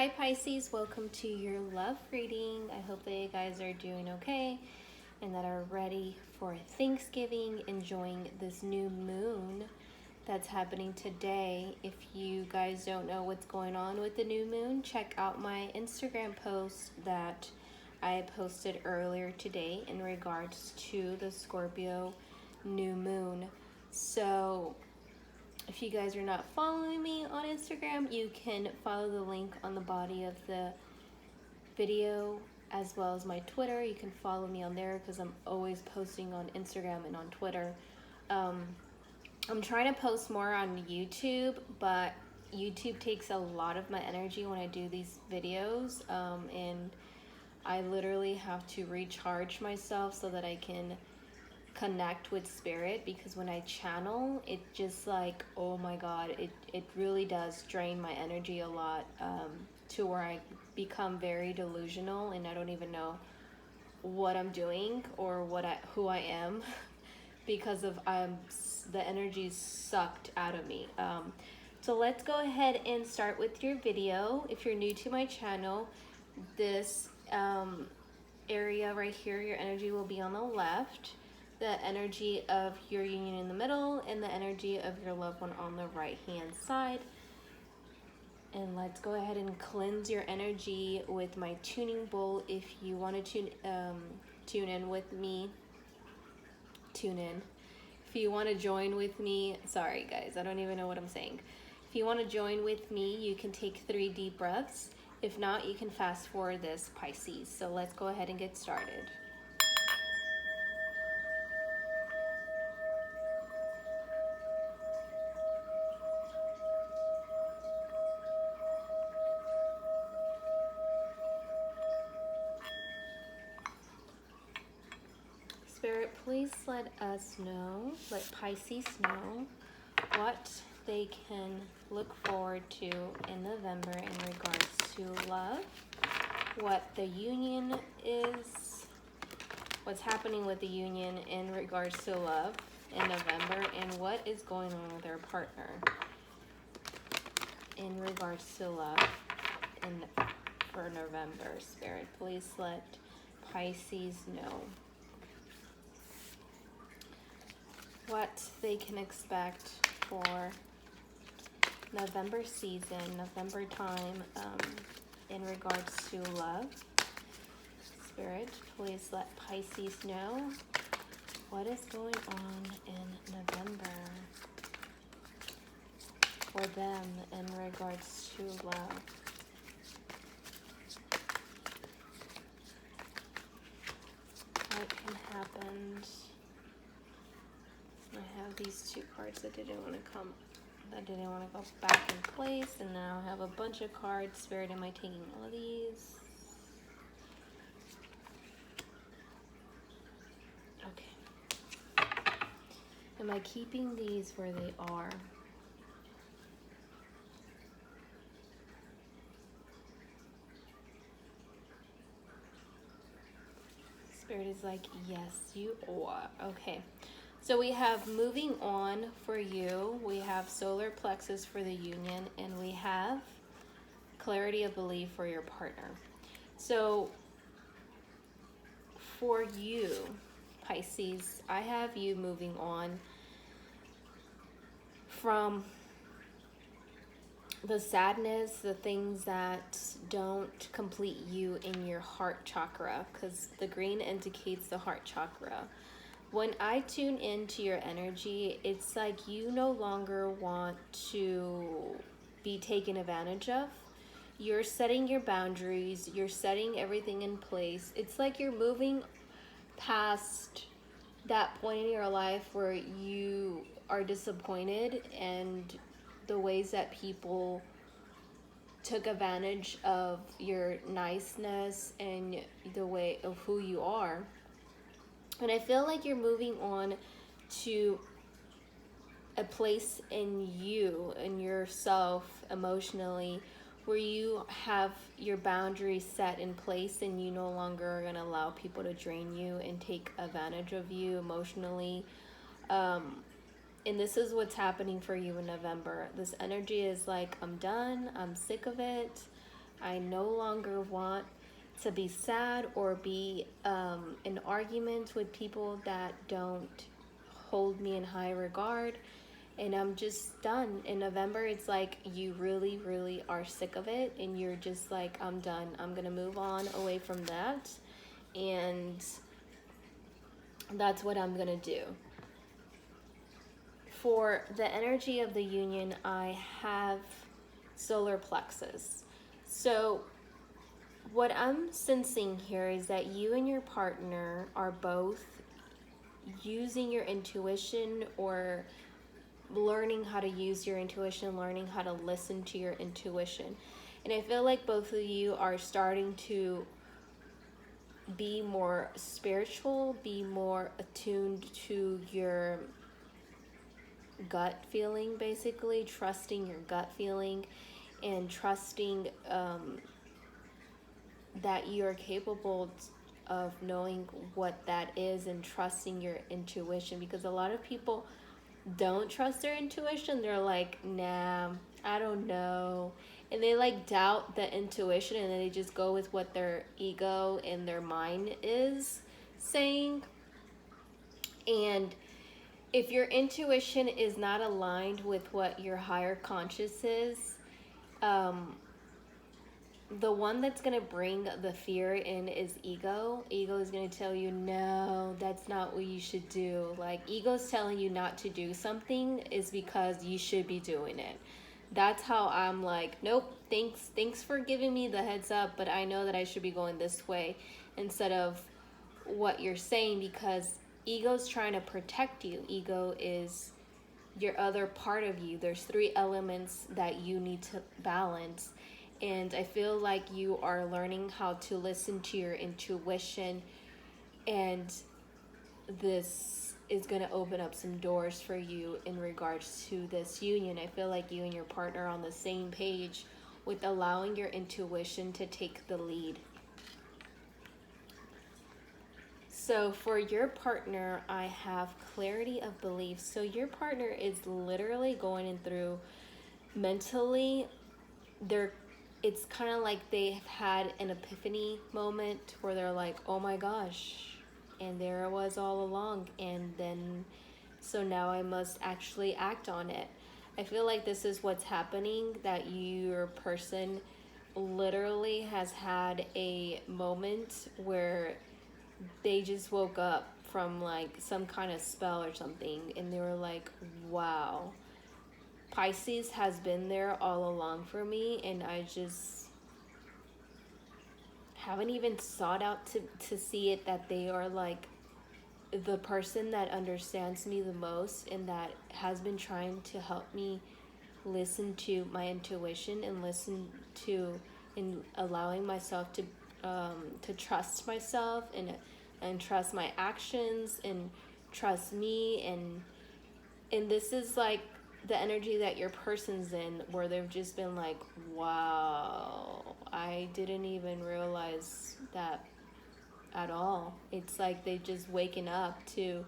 Hi Pisces, welcome to your love reading. I hope that you guys are doing okay and that are ready for Thanksgiving, enjoying this new moon that's happening today. If you guys don't know what's going on with the new moon, check out my Instagram post that I posted earlier today in regards to the Scorpio new moon. So if you guys are not following me on Instagram, you can follow the link on the body of the video as well as my Twitter. You can follow me on there because I'm always posting on Instagram and on Twitter. I'm trying to post more on YouTube, but YouTube takes a lot of my energy when I do these videos, and I literally have to recharge myself so that I can connect with spirit, because when I channel, it just like, oh my god, it really does drain my energy a lot, to where I become very delusional and I don't even know what I'm doing or who I am because of the energy's sucked out of me. So let's go ahead and start with your video. If you're new to my channel, this area right here, your energy will be on the left, the energy of your union in the middle, and the energy of your loved one on the right hand side. And let's go ahead and cleanse your energy with my tuning bowl. If you want to tune in with me, tune in. If you want to join with me, sorry guys, I don't even know what I'm saying. If you want to join with me, you can take 3 deep breaths. If not, you can fast forward this, Pisces. So let's go ahead and get started. Spirit, please let us know, let Pisces know what they can look forward to in November in regards to love, what the union is, what's happening with the union in regards to love in November, and what is going on with their partner in regards to love for November. Spirit, please let Pisces know what they can expect for November season, November time, in regards to love. Spirit, please let Pisces know what is going on in November for them in regards to love. What can happen? I have these 2 cards that didn't want to go back in place, and now I have a bunch of cards. Spirit, am I taking all of these? Okay. Am I keeping these where they are? Spirit is like, yes, you are. Okay. So we have moving on for you, we have solar plexus for the union, and we have clarity of belief for your partner. So for you, Pisces, I have you moving on from the sadness, the things that don't complete you in your heart chakra, because the green indicates the heart chakra. When I tune into your energy, it's like you no longer want to be taken advantage of. You're setting your boundaries, you're setting everything in place. It's like you're moving past that point in your life where you are disappointed and the ways that people took advantage of your niceness and the way of who you are. And I feel like you're moving on to a place in you and yourself emotionally where you have your boundaries set in place and you no longer are going to allow people to drain you and take advantage of you emotionally. And this is what's happening for you in November. This energy is like, I'm done. I'm sick of it. I no longer want to be sad or be in arguments with people that don't hold me in high regard. And I'm just done. In November, it's like you really, really are sick of it. And you're just like, I'm done. I'm going to move on away from that. And that's what I'm going to do. For the energy of the union, I have solar plexus. So what I'm sensing here is that you and your partner are both using your intuition, or learning how to use your intuition, learning how to listen to your intuition. And I feel like both of you are starting to be more spiritual, be more attuned to your gut feeling, basically trusting your gut feeling, and trusting that you're capable of knowing what that is, and trusting your intuition. Because a lot of people don't trust their intuition. They're like, nah, I don't know. And they like doubt the intuition, and then they just go with what their ego and their mind is saying. And if your intuition is not aligned with what your higher conscious is, the one that's going to bring the fear in is ego. Ego is going to tell you, no, that's not what you should do. Like, ego's telling you not to do something is because you should be doing it. That's how I'm like, nope, thanks for giving me the heads up, but I know that I should be going this way instead of what you're saying, because ego's trying to protect you. Ego is your other part of you. There's 3 elements that you need to balance. And I feel like you are learning how to listen to your intuition, and this is going to open up some doors for you in regards to this union. I feel like you and your partner are on the same page with allowing your intuition to take the lead. So for your partner, I have clarity of belief. So your partner is literally going through mentally, it's kind of like they've had an epiphany moment where they're like, oh my gosh, and there it was all along, and then so now I must actually act on it. I feel like this is what's happening, that your person literally has had a moment where they just woke up from like some kind of spell or something, and they were like, wow, Pisces has been there all along for me, and I just haven't even sought out to see it, that they are like the person that understands me the most, and that has been trying to help me listen to my intuition, and listen to, and allowing myself to trust myself, and trust my actions, and trust me. And this is like the energy that your person's in, where they've just been like, wow, I didn't even realize that at all. It's like they just waking up to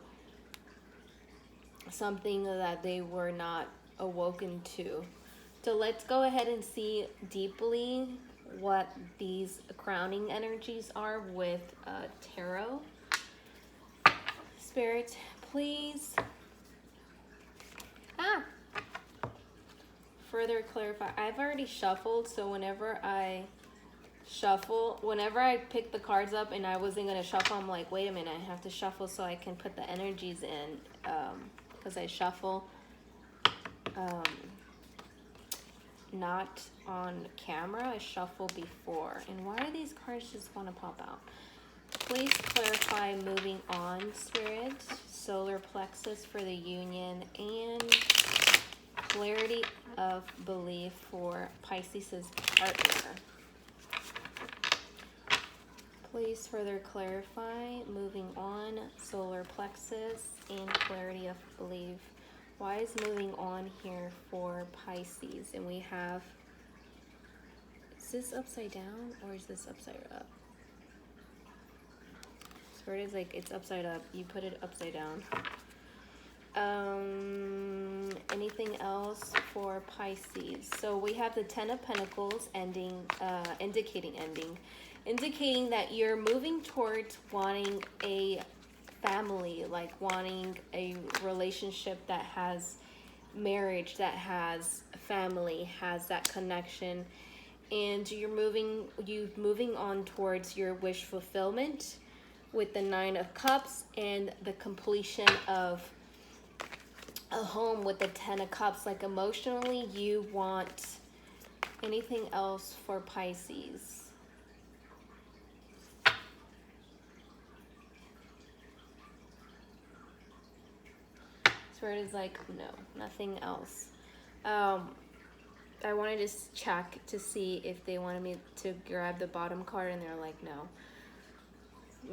something that they were not awoken to. So let's go ahead and see deeply what these crowning energies are with tarot. Spirit, please further clarify. I've already shuffled, so whenever I pick the cards up and I wasn't going to shuffle, I'm like, wait a minute, I have to shuffle so I can put the energies in, because I shuffle not on camera, I shuffle before. And why do these cards just want to pop out? Please clarify moving on, Spirit, solar plexus for the union, and clarity of belief for Pisces' partner. Please further clarify moving on, solar plexus, and clarity of belief. Why is moving on here for Pisces? And we have, is this upside down or is this upside up? Spirit is like, it's upside up. You put it upside down. anything else for Pisces? So we have the Ten of Pentacles ending, indicating that you're moving towards wanting a family, like wanting a relationship that has marriage, that has family, has that connection, and you're moving on towards your wish fulfillment with the Nine of Cups and the completion of a home with the Ten of Cups. Like emotionally, you want anything else for Pisces? Spirit is like, no, nothing else. I wanted to check to see if they wanted me to grab the bottom card, and they're like, no.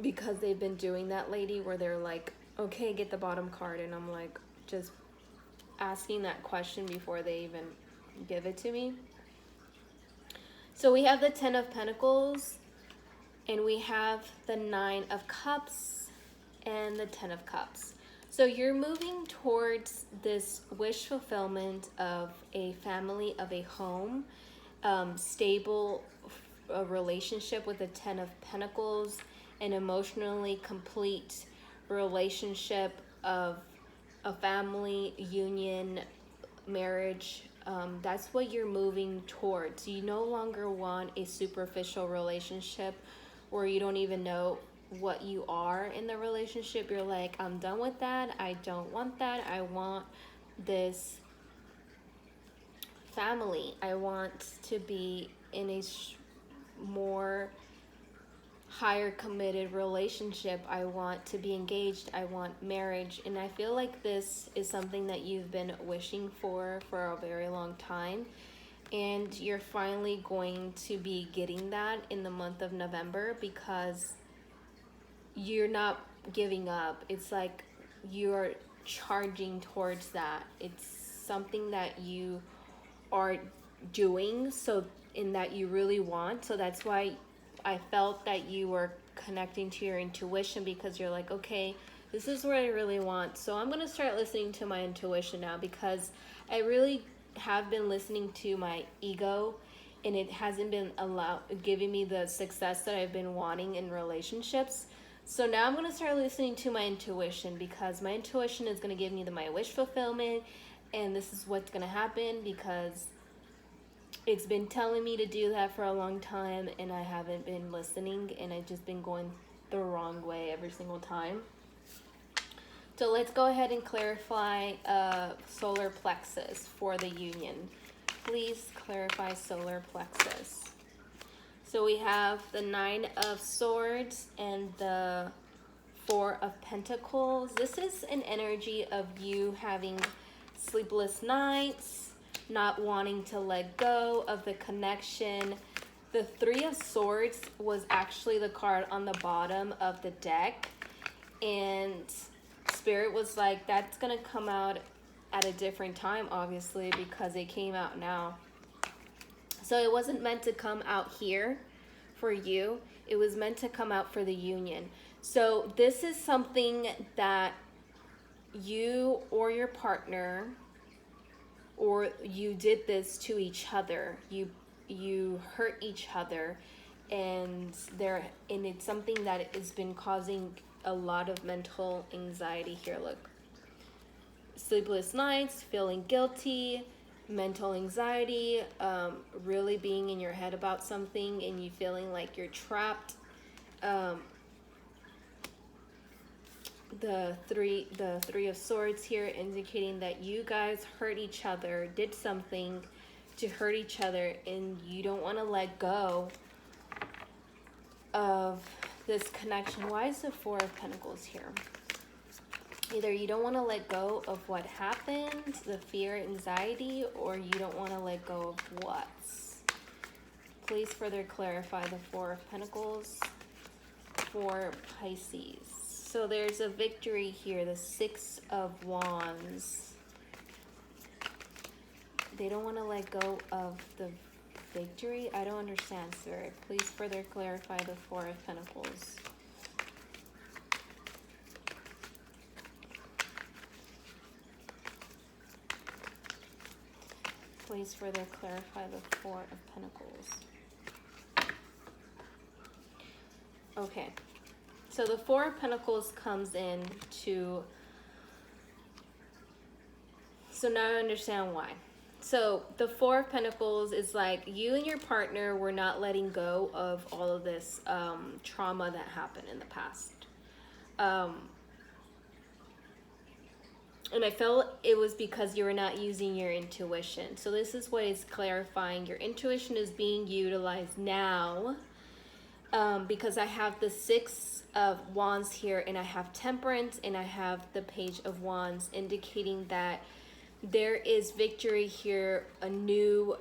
Because they've been doing that, lady, where they're like, okay, get the bottom card. And I'm like, just asking that question before they even give it to me. So we have the Ten of Pentacles, and we have the Nine of Cups and the Ten of Cups. So you're moving towards this wish fulfillment of a family, of a home, stable a relationship with the Ten of Pentacles, an emotionally complete relationship of a family, union, marriage. That's what you're moving towards. You no longer want a superficial relationship where you don't even know what you are in the relationship. You're like, I'm done with that. I don't want that. I want this family. I want to be in a more higher committed relationship. I want to be engaged. I want marriage. And I feel like this is something that you've been wishing for a very long time. And you're finally going to be getting that in the month of November, because you're not giving up. It's like you're charging towards that. It's something that you are doing, so in that you really want. So that's why I felt that you were connecting to your intuition, because you're like, okay, this is what I really want. So I'm going to start listening to my intuition now, because I really have been listening to my ego, and it hasn't been giving me the success that I've been wanting in relationships. So now I'm going to start listening to my intuition, because my intuition is going to give me my wish fulfillment, and this is what's going to happen, because it's been telling me to do that for a long time, and I haven't been listening, and I've just been going the wrong way every single time. So let's go ahead and clarify solar plexus for the union. Please clarify solar plexus. So we have the Nine of Swords and the Four of Pentacles. This is an energy of you having sleepless nights, not wanting to let go of the connection. The Three of Swords was actually the card on the bottom of the deck, and Spirit was like, that's going to come out at a different time, obviously, because it came out now. So it wasn't meant to come out here for you. It was meant to come out for the union. So this is something that you or your partner, or you did this to each other. You hurt each other, and it's something that has been causing a lot of mental anxiety here. Look, sleepless nights, feeling guilty, mental anxiety, really being in your head about something, and you feeling like you're trapped. The three of Swords here indicating that you guys hurt each other, did something to hurt each other, and you don't want to let go of this connection. Why is the Four of Pentacles here? Either you don't want to let go of what happened, the fear, anxiety, or you don't want to let go of what. Please further clarify the Four of Pentacles for Pisces. So there's a victory here, the Six of Wands. They don't want to let go of the victory. I don't understand, Spirit. Please further clarify the Four of Pentacles. Please further clarify the Four of Pentacles. Okay, so the Four of Pentacles comes in to, so now I understand why. So the Four of Pentacles is like you and your partner were not letting go of all of this trauma that happened in the past. And I felt it was because you were not using your intuition. So this is what it's clarifying. Your intuition is being utilized now because I have the Six of Wands here, and I have Temperance, and I have the Page of Wands, indicating that there is victory here, a new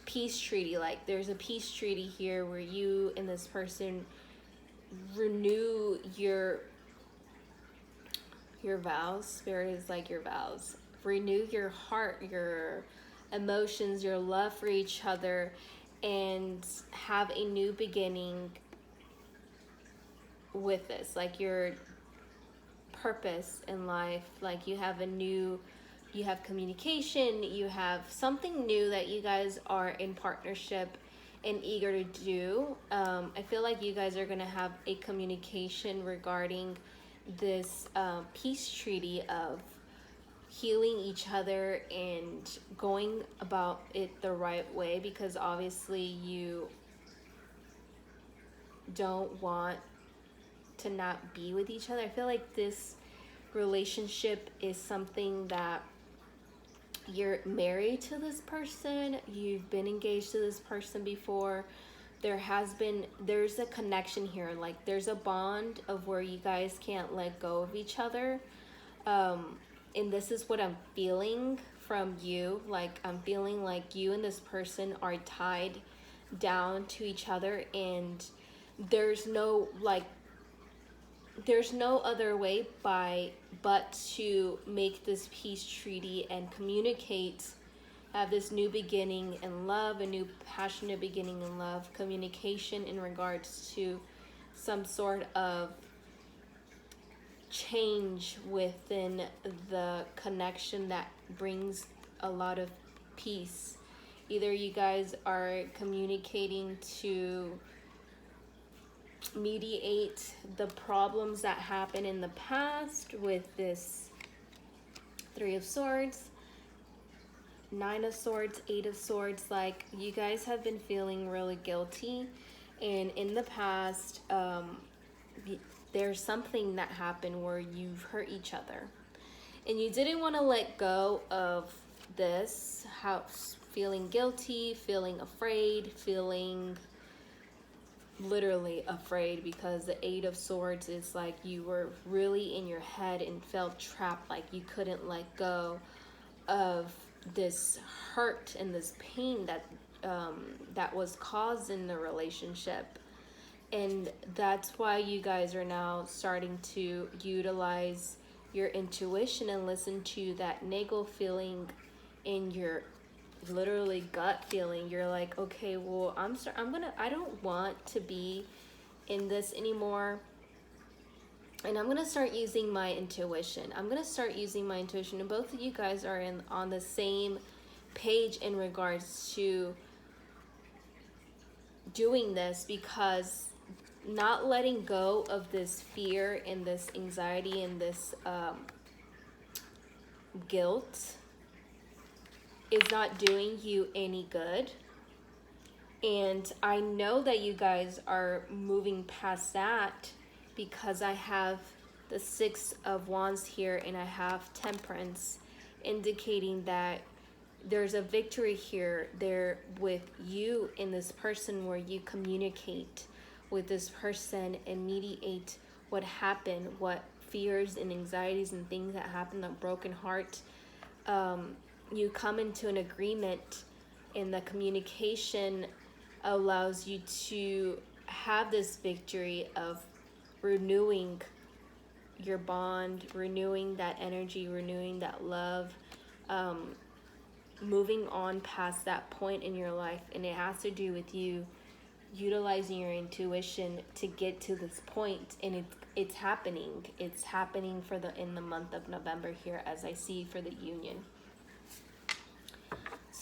peace treaty. Like there's a peace treaty here where you and this person renew your vows. Spirit is like your vows. Renew your heart, your emotions, your love for each other, and have a new beginning with this. Like your purpose in life, like you have communication, you have something new that you guys are in partnership and eager to do. I feel like you guys are going to have a communication regarding this peace treaty of healing each other and going about it the right way, because obviously you don't want to not be with each other. I feel like this relationship is something that you're married to this person, you've been engaged to this person before. There's a connection here, like there's a bond of where you guys can't let go of each other. And this is what I'm feeling from you. Like I'm feeling like you and this person are tied down to each other, and there's no other way but to make this peace treaty and communicate, have this new beginning in love, a new passionate beginning in love, communication in regards to some sort of change within the connection that brings a lot of peace. Either you guys are communicating to mediate the problems that happened in the past with this Three of Swords, Nine of Swords, Eight of Swords. Like you guys have been feeling really guilty, and in the past there's something that happened where you've hurt each other and you didn't want to let go of this house, feeling guilty, feeling afraid, feeling literally afraid, because the Eight of Swords is like you were really in your head and felt trapped, like you couldn't let go of this hurt and this pain that was caused in the relationship. And that's why you guys are now starting to utilize your intuition and listen to that naggle feeling in your literally gut feeling. You're like, okay, well, I don't want to be in this anymore, and I'm gonna start using my intuition. And both of you guys are on the same page in regards to doing this, because not letting go of this fear and this anxiety and this guilt is not doing you any good. And I know that you guys are moving past that, because I have the Six of Wands here and I have Temperance, indicating that there's a victory here there with you and this person, where you communicate with this person and mediate what happened, what fears and anxieties and things that happened, a broken heart. You come into an agreement, and the communication allows you to have this victory of renewing your bond, renewing that energy, renewing that love, moving on past that point in your life. And it has to do with you utilizing your intuition to get to this point. And it's happening in the month of November here, as I see for the union.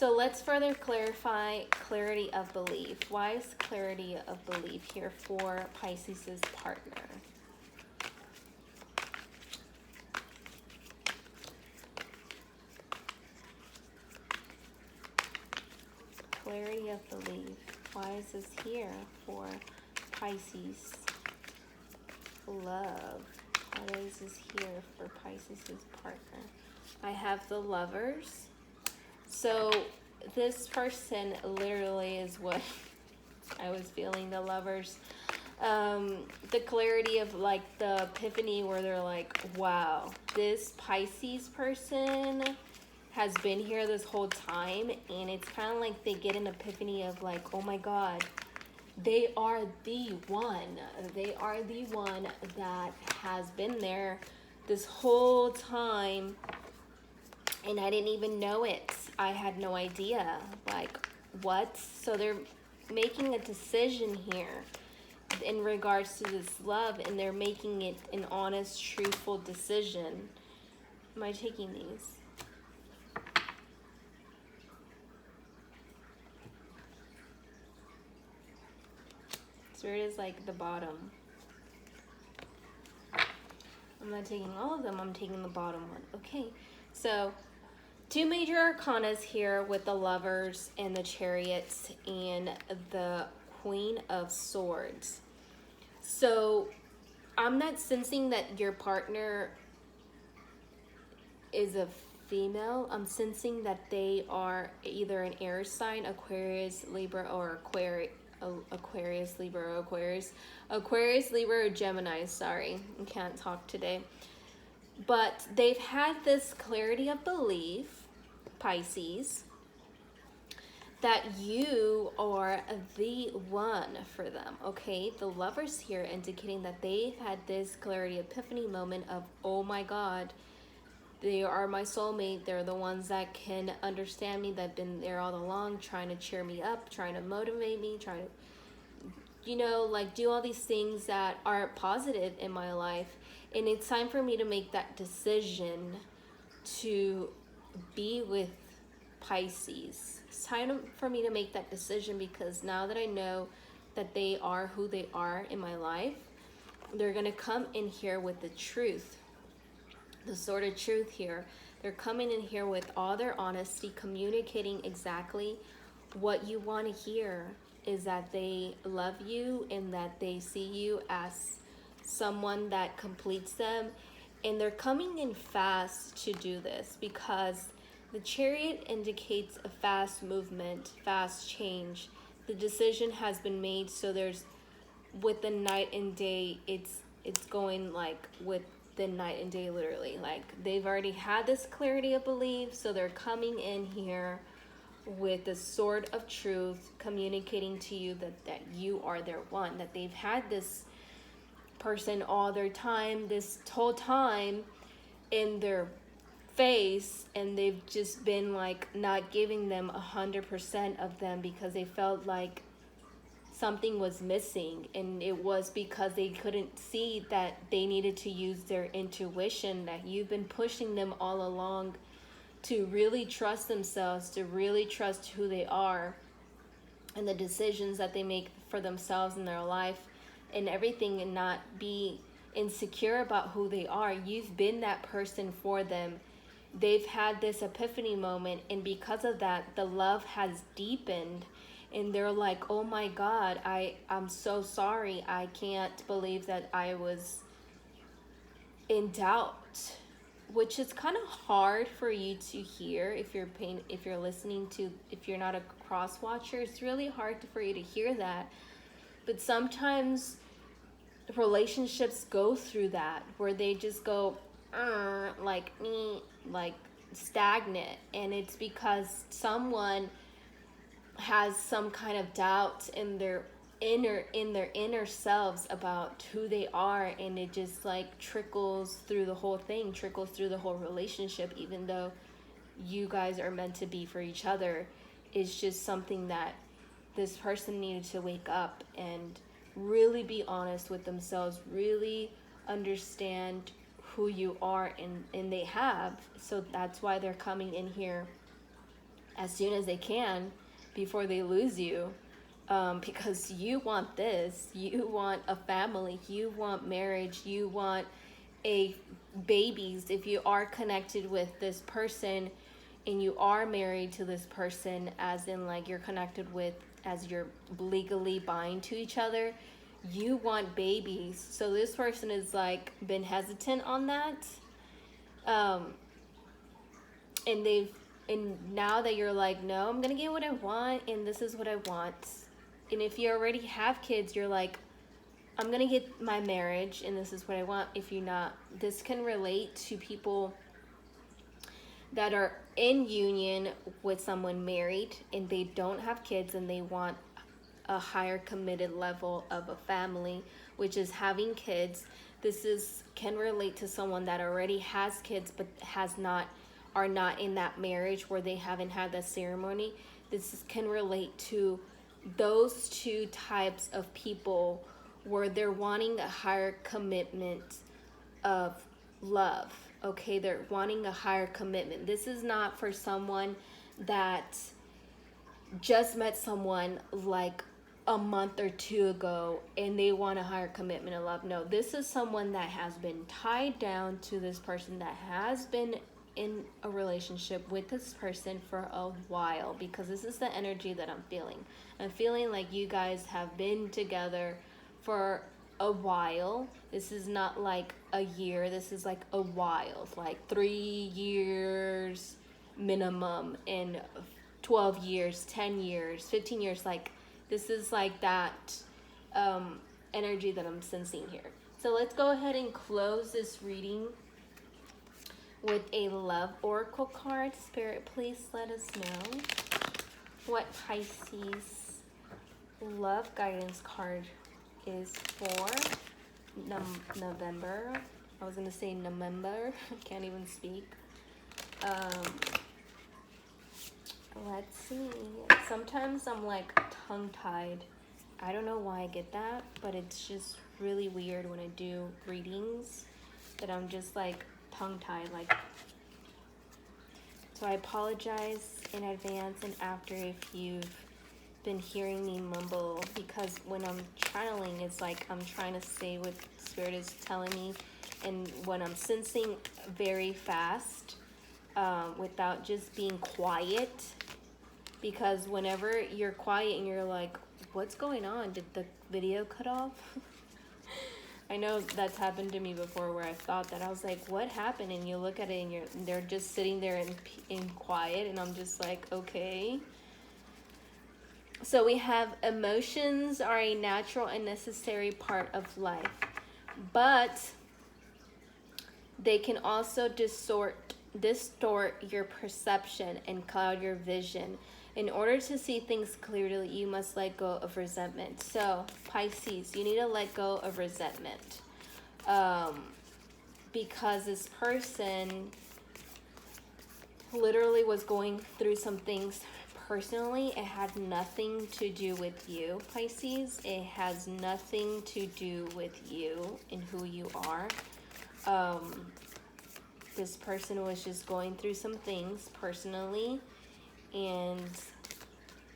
So let's further clarify clarity of belief. Why is clarity of belief here for Pisces' partner? Clarity of belief. Why is this here for Pisces love? Why is this here for Pisces' partner? I have the Lovers. So this person literally is what I was feeling, the Lovers. The clarity of like the epiphany where they're like, wow, this Pisces person has been here this whole time, and it's kind of like they get an epiphany of like, oh my God, they are the one. They are the one that has been there this whole time, and I didn't even know it. I had no idea. Like, what? So they're making a decision here in regards to this love, and they're making it an honest, truthful decision. Am I taking these? Spirit is like the bottom. I'm not taking all of them, I'm taking the bottom one. Okay, so 2 major arcanas here with the Lovers and the Chariots and the Queen of Swords. So I'm not sensing that your partner is a female. I'm sensing that they are either an air sign, Aquarius, Libra, or Aquarius, Libra, Aquarius, Libra, or Gemini. Sorry, I can't talk today. But they've had this clarity of belief, Pisces, that you are the one for them, okay? The Lovers here indicating that they've had this clarity epiphany moment of, oh my God, they are my soulmate. They're the ones that can understand me, that have been there all along, trying to cheer me up, trying to motivate me, trying to, you know, like do all these things that are positive in my life. And it's time for me to make that decision to be with Pisces. It's time for me to make that decision, because now that I know that they are who they are in my life, they're going to come in here with the truth, the sort of truth here. They're coming in here with all their honesty, communicating exactly what you want to hear, is that they love you and that they see you as someone that completes them. And they're coming in fast to do this, because the Chariot indicates a fast movement, fast change. The decision has been made, so there's, with the night and day, it's going like with the night and day, literally. Like, they've already had this clarity of belief, so they're coming in here with the sword of truth, communicating to you that you are their one, that they've had this person all their time, this whole time, in their face, and they've just been like not giving them 100% of them, because they felt like something was missing, and it was because they couldn't see that they needed to use their intuition, that you've been pushing them all along to really trust themselves, to really trust who they are and the decisions that they make for themselves in their life and everything, and not be insecure about who they are. You've been that person for them. They've had this epiphany moment, and because of that, the love has deepened, and they're like, oh my God, I'm so sorry. I can't believe that I was in doubt, which is kind of hard for you to hear if you're listening to, if you're not a cross watcher. It's really hard for you to hear that. But sometimes relationships go through that, where they just go like stagnant, and it's because someone has some kind of doubt in their inner selves about who they are, and it just like trickles through the whole thing, trickles through the whole relationship, even though you guys are meant to be for each other. It's just something that this person needed to wake up and really be honest with themselves, really understand who you are, and they have. So that's why they're coming in here as soon as they can before they lose you, because you want this, you want a family, you want marriage, you want a babies. If you are connected with this person and you are married to this person, as in like you're connected with, as you're legally bind to each other, you want babies. So this person is like been hesitant on that, and now that you're like, no, I'm gonna get what I want, and this is what I want. And if you already have kids, you're like, I'm gonna get my marriage, and this is what I want. If you're not, this can relate to people that are in union with someone married and they don't have kids and they want a higher committed level of a family, which is having kids. Can relate to someone that already has kids but are not in that marriage where they haven't had that ceremony. Can relate to those two types of people where they're wanting a higher commitment of love. Okay, they're wanting a higher commitment. This is not for someone that just met someone like a month or two ago and they want a higher commitment of love. No, this is someone that has been tied down to this person, that has been in a relationship with this person for a while, because this is the energy that I'm feeling. I'm feeling like you guys have been together for a while. This is not like a year, this is like a while, like 3 years minimum, and 12 years, 10 years, 15 years. Like this is like that energy that I'm sensing here. So let's go ahead and close this reading with a love oracle card. Spirit, please let us know what Pisces love guidance card is for November. I was going to say November. I can't even speak. Let's see. Sometimes I'm like tongue-tied. I don't know why I get that, but it's just really weird when I do readings that I'm just like tongue-tied. Like, so I apologize in advance and after if you've been hearing me mumble, because when I'm channeling, it's like I'm trying to say what Spirit is telling me, and when I'm sensing very fast, without just being quiet. Because whenever you're quiet and you're like, what's going on? Did the video cut off? I know that's happened to me before, where I thought that. I was like, what happened? And you look at it and they're just sitting there in quiet, and I'm just like, okay. So we have emotions are a natural and necessary part of life, but they can also distort your perception and cloud your vision. In order to see things clearly, you must let go of resentment. So Pisces, you need to let go of resentment, because this person literally was going through some things personally. It had nothing to do with you, Pisces. It has nothing to do with you and who you are. This person was just going through some things personally, and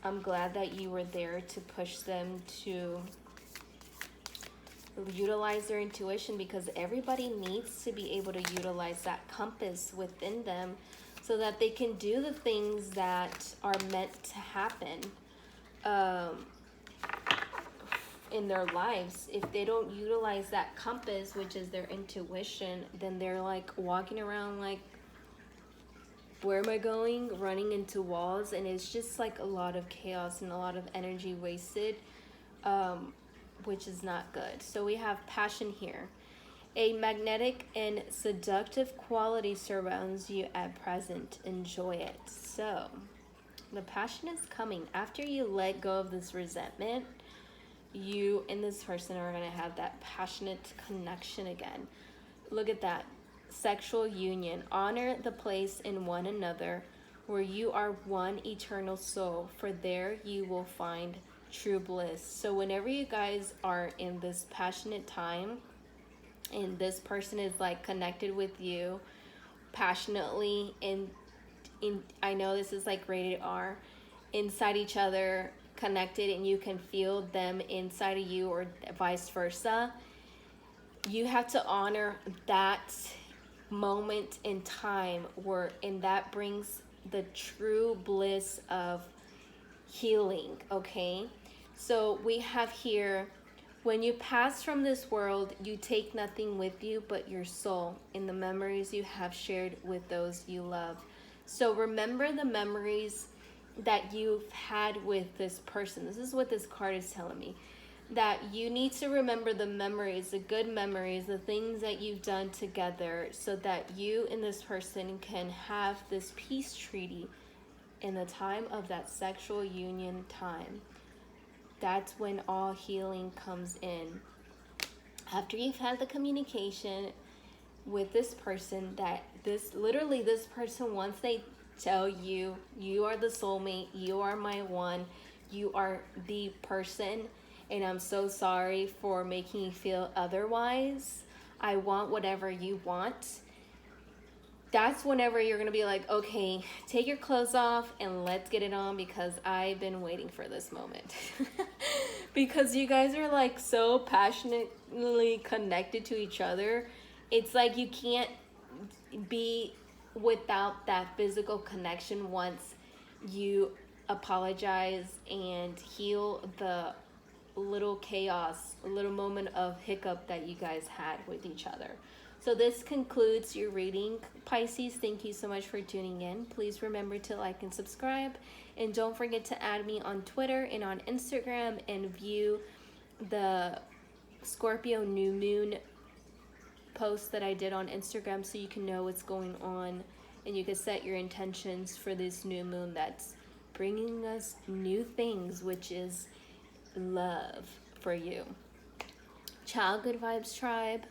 I'm glad that you were there to push them to utilize their intuition, because everybody needs to be able to utilize that compass within them so that they can do the things that are meant to happen in their lives. If they don't utilize that compass, which is their intuition, then they're like walking around like, where am I going? Running into walls, and it's just like a lot of chaos and a lot of energy wasted, which is not good. So we have passion here. A magnetic and seductive quality surrounds you at present. Enjoy it. So the passion is coming. After you let go of this resentment, you and this person are going to have that passionate connection again. Look at that. Sexual union. Honor the place in one another where you are one eternal soul, for there you will find true bliss. So whenever you guys are in this passionate time and this person is like connected with you passionately, and I know this is like rated R, inside each other, connected, and you can feel them inside of you, or vice versa. You have to honor that moment in time and that brings the true bliss of healing. Okay, so we have here, when you pass from this world, you take nothing with you but your soul and the memories you have shared with those you love. So remember the memories that you've had with this person. This is what this card is telling me, that you need to remember the memories, the good memories, the things that you've done together, so that you and this person can have this peace treaty in the time of that sexual union time. That's when all healing comes in. After you've had the communication with this person, that this person, once they tell you, you are the soulmate, you are my one, you are the person, and I'm so sorry for making you feel otherwise, I want whatever you want. That's whenever you're gonna be like, okay, take your clothes off and let's get it on, because I've been waiting for this moment. Because you guys are like so passionately connected to each other. It's like you can't be without that physical connection once you apologize and heal the little chaos, a little moment of hiccup that you guys had with each other. So this concludes your reading, Pisces. Thank you so much for tuning in. Please remember to like and subscribe, and don't forget to add me on Twitter and on Instagram and view the Scorpio new moon post that I did on Instagram, so you can know what's going on and you can set your intentions for this new moon that's bringing us new things, which is love for you. Ciao, Good Vibes Tribe.